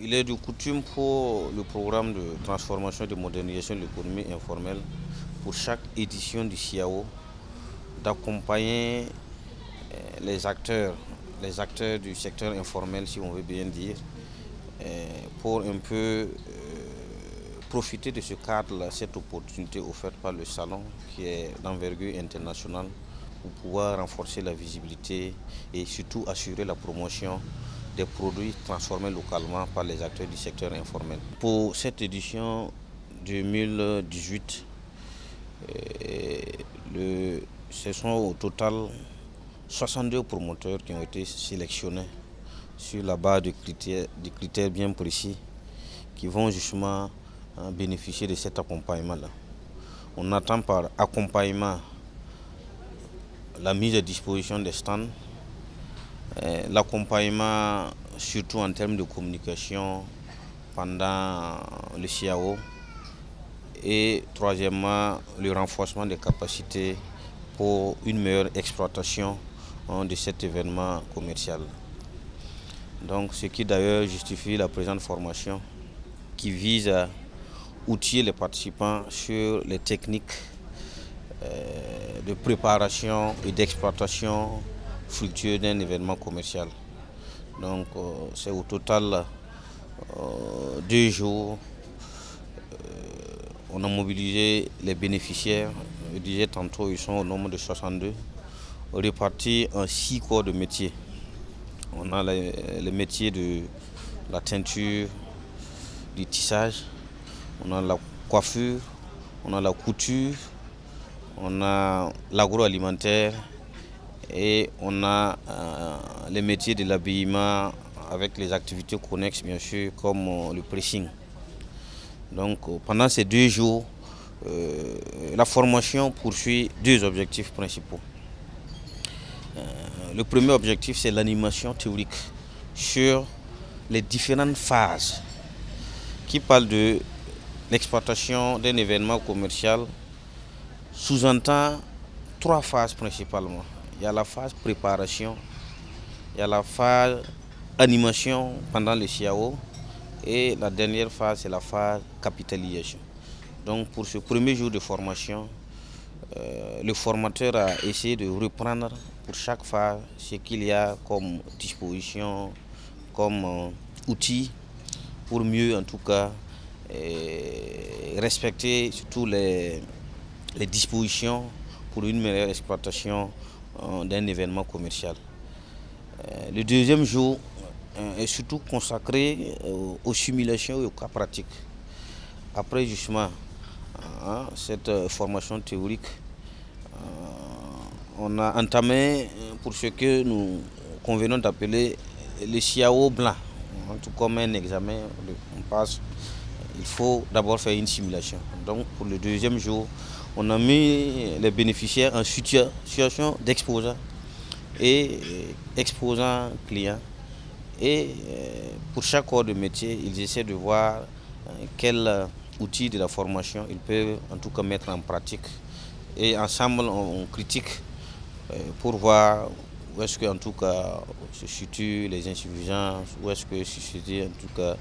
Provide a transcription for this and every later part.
Il est de coutume pour le programme de transformation et de modernisation de l'économie informelle, pour chaque édition du CIAO, d'accompagner les acteurs du secteur informel, si on veut bien dire, pour un peu profiter de ce cadre-là, cette opportunité offerte par le salon qui est d'envergure internationale pour pouvoir renforcer la visibilité et surtout assurer la promotion des produits transformés localement par les acteurs du secteur informel. Pour cette édition 2018, ce sont au total 62 promoteurs qui ont été sélectionnés sur la base de critères bien précis qui vont justement bénéficier de cet accompagnement-là. On attend par accompagnement la mise à disposition des stands, l'accompagnement surtout en termes de communication pendant le CIAO et troisièmement le renforcement des capacités pour une meilleure exploitation de cet événement commercial. Donc, ce qui d'ailleurs justifie la présente formation qui vise à outiller les participants sur les techniques de préparation et d'exploitation fructueuse d'un événement commercial. Donc, c'est au total 2 jours. On a mobilisé les bénéficiaires. Je disais tantôt, ils sont au nombre de 62, répartis en 6 corps de métiers. On a les métiers de la teinture, du tissage, on a la coiffure, on a la couture, on a l'agroalimentaire et on a les métiers de l'habillement avec les activités connexes bien sûr comme le pressing. Donc pendant ces 2 jours, la formation poursuit 2 objectifs principaux. Le premier objectif, c'est l'animation théorique sur les différentes phases qui parlent de l'exploitation d'un événement commercial, sous-entend 3 phases principalement. Il y a la phase préparation, il y a la phase animation pendant le CIAO et la dernière phase, c'est la phase capitalisation. Donc pour ce premier jour de formation, le formateur a essayé de reprendre pour chaque phase ce qu'il y a comme disposition, comme outil pour mieux en tout cas respecter surtout les dispositions pour une meilleure exploitation d'un événement commercial. Le deuxième jour est surtout consacré aux simulations et aux cas pratiques. Après justement cette formation théorique, on a entamé pour ce que nous convenons d'appeler le CIAO blanc. Tout comme un examen, il faut d'abord faire une simulation. Donc pour le deuxième jour, on a mis les bénéficiaires en situation d'exposant et exposant client. Et pour chaque corps de métier, ils essaient de voir quel outil de la formation ils peuvent en tout cas mettre en pratique. Et ensemble, on critique pour voir où est-ce que en tout cas se situent les insuffisances, où est-ce que se situent en tout cas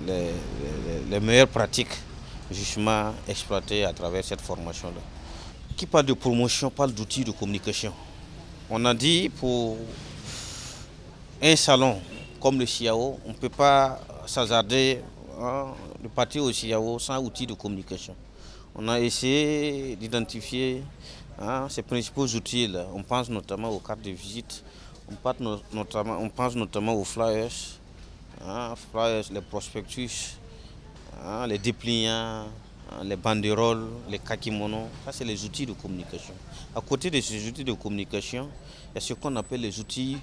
les meilleures pratiques justement exploitées à travers cette formation-là. Qui parle de promotion parle d'outils de communication. On a dit pour un salon comme le CIAO, on ne peut pas s'hasarder de partir au CIAO sans outils de communication. On a essayé d'identifier ces principaux outils là. On pense notamment aux cartes de visite, on pense notamment aux flyers, les prospectus, les dépliants, les banderoles, les kakimonos. Ça, c'est les outils de communication. À côté de ces outils de communication, il y a ce qu'on appelle les outils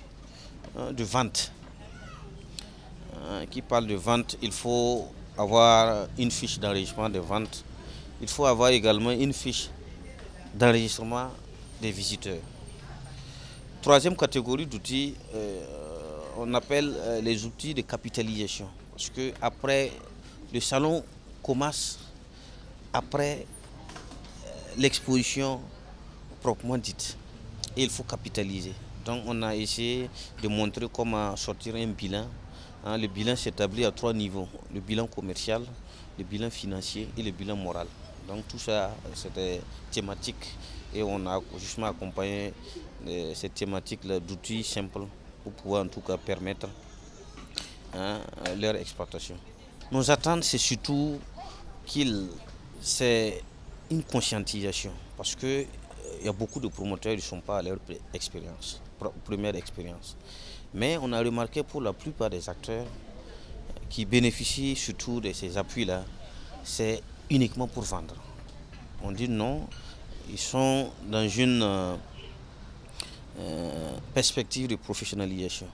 de vente. Qui parle de vente, il faut avoir une fiche d'enregistrement de vente. Il faut avoir également une fiche d'enregistrement des visiteurs. Troisième catégorie d'outils, on appelle les outils de capitalisation. Parce que après, le salon commence après l'exposition proprement dite. Et il faut capitaliser. Donc on a essayé de montrer comment sortir un bilan hein, le bilan s'établit à 3 niveaux. Le bilan commercial, le bilan financier et le bilan moral. Donc tout ça, c'était thématique et on a justement accompagné cette thématique-là d'outils simples pour pouvoir en tout cas permettre, hein, leur exploitation. Nos attentes, c'est surtout c'est une conscientisation parce que il y a beaucoup de promoteurs qui ne sont pas à leur première expérience. Mais on a remarqué pour la plupart des acteurs qui bénéficient surtout de ces appuis-là, c'est uniquement pour vendre. On dit non, ils sont dans une perspective de professionnalisation.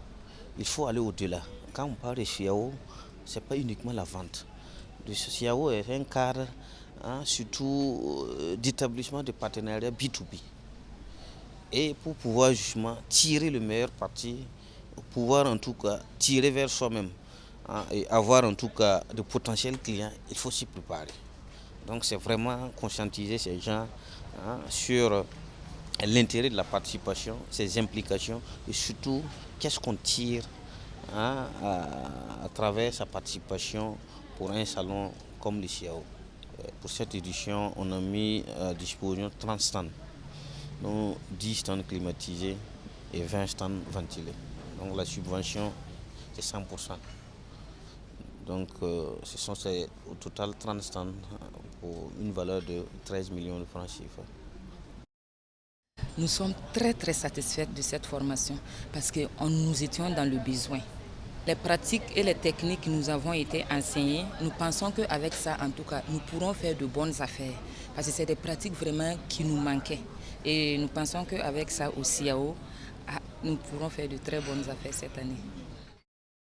Il faut aller au-delà. Quand on parle de CIAO, ce n'est pas uniquement la vente. Le CIAO est un cadre, hein, surtout d'établissement de partenariat B2B. Et pour pouvoir justement tirer le meilleur parti, pouvoir en tout cas tirer vers soi-même, hein, et avoir en tout cas de potentiels clients, il faut s'y préparer. Donc c'est vraiment conscientiser ces gens, hein, sur l'intérêt de la participation, ses implications et surtout qu'est-ce qu'on tire, hein, à travers sa participation pour un salon comme le CIAO. Pour cette édition, on a mis à disposition 30 stands, dont 10 stands climatisés et 20 stands ventilés. Donc la subvention, c'est 100%. Donc ce sont au total 30 stands pour une valeur de 13 millions de francs CFA. Nous sommes très très satisfaits de cette formation parce que nous étions dans le besoin. Les pratiques et les techniques qui nous avons été enseignées, nous pensons qu'avec ça, en tout cas, nous pourrons faire de bonnes affaires. Parce que c'est des pratiques vraiment qui nous manquaient. Et nous pensons qu'avec ça au CIAO, nous pourrons faire de très bonnes affaires cette année.